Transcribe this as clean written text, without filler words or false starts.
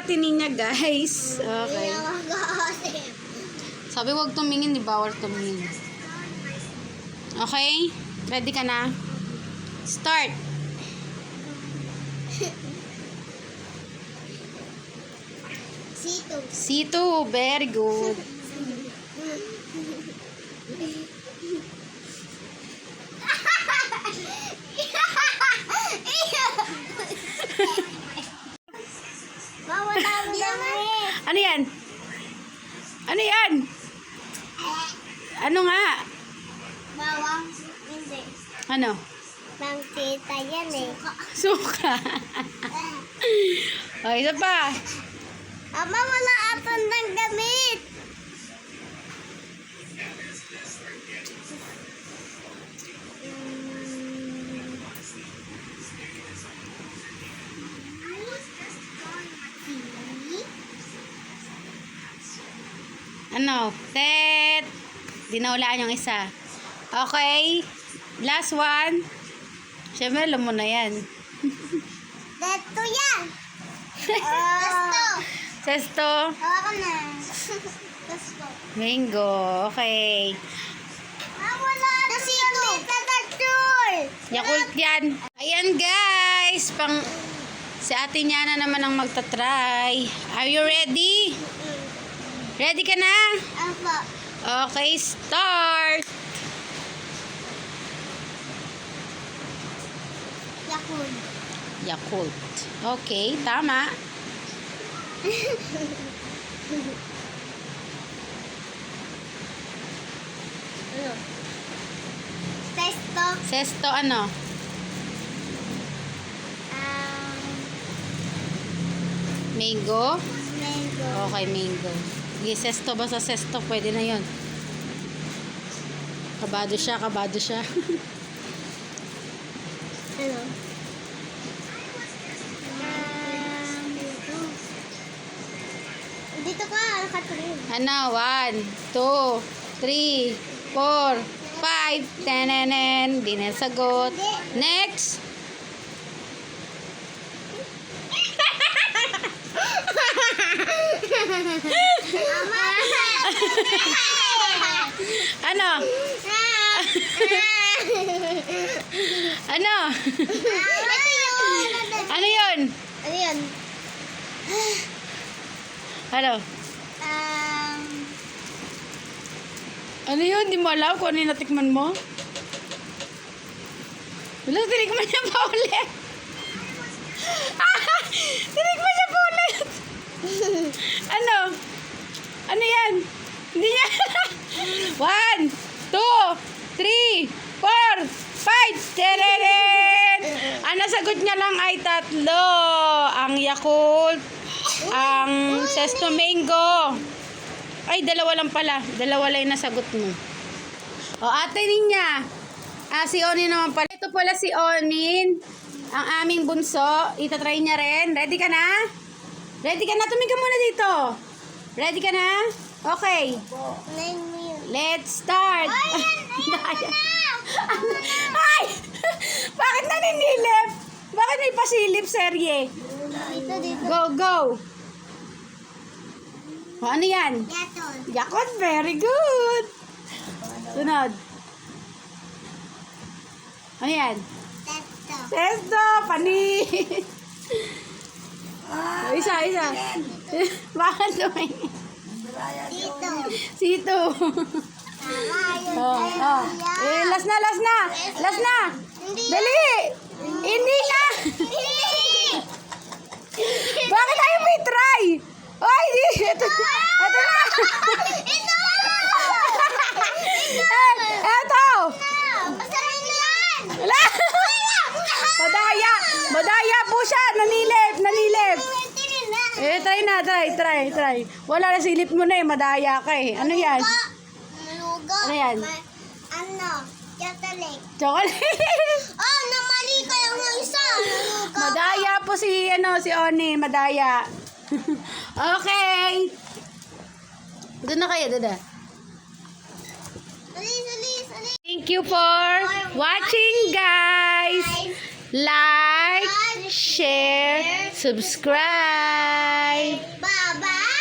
ate niya, guys. Okay. Sabi wag tumingin, di bawal tumingin. Okay? Ready ka na? Start! C2. Very good. Ano yan? Ano yan? Ano nga? Bawang. Hindi. Ano? Bang tita yan eh. Suka. O, isa pa. Ama, wala atan ng damit. Ano? Tet! Di naulaan yung isa. Okay. Last one. Siyempre, alam mo na yan. Dito yan. Testo. Sesto. Hawakan na. Testo. Mango. Okay. Wala atan ng damit na tatul. Yakult yan. Ayan guys. Si ate niya na naman ang magta-try. Are you ready? Ready ka na? Apa. Okay, start! Yakult. Yakult. Okay, tama. Testo. Sesto ano? Mango? Mango. Okay, mango. Sige, sesto. Basta sesto. Pwede na yon. Kabado siya, kabado siya. Ano? Dito ka, nakatril. Ano? 1, 2, 3, 4, 5, 10. Di na sagot. Next! Ano? Ano? Ano yun? Ano yun? Ano? Ano yun? Di mo alam kung ano yung natikman mo? Wala, tinikman niya pa ulit. Tinikman niya pa ulit. Ano? Ano yan? Hindi niya. 1, 2, 3, 4, 5. Tereren! Ang nasagot niya lang ay 3. Ang Yakult, ang Sesto Mango. Ay, 2 lang pala. 2 lang yung nasagot mo. O, ate niya. Si Onin naman pala. Ito pala si Onin. Ang aming bunso. Itatry niya rin. Ready ka na? Ready ka na? Tumingin ka muna dito. Ready ka na? Okay. Let's start. Ay! Bakit naninilip? Bakit may pasilip, serye? Dito, dito. Go, go. O, ano yan? Yakult. Yakult, very good. Sunod. Ano yan? Testo. Sesto, pani. Isa. Bakit tumingin? Dito. Sito. Tama yun. Last na. Last na. Hindi. Dali. Hindi na. Bakit tayo may try? Ay, ito na. Ito! Ito. Pasarin yan! Wala. Madaya po siya. Nanilip. Try. Wala na, silip mo na madaya ka eh. Ano yan? Malugo. Ano yan? Ano? Chocolate. Chocolate. Oh, namali ka lang ng isa. Malugo. Madaya po si Oni, madaya. Okay. Doon na kayo, doon na. Sali. Thank you for watching, guys. like, share, subscribe. Bye-bye.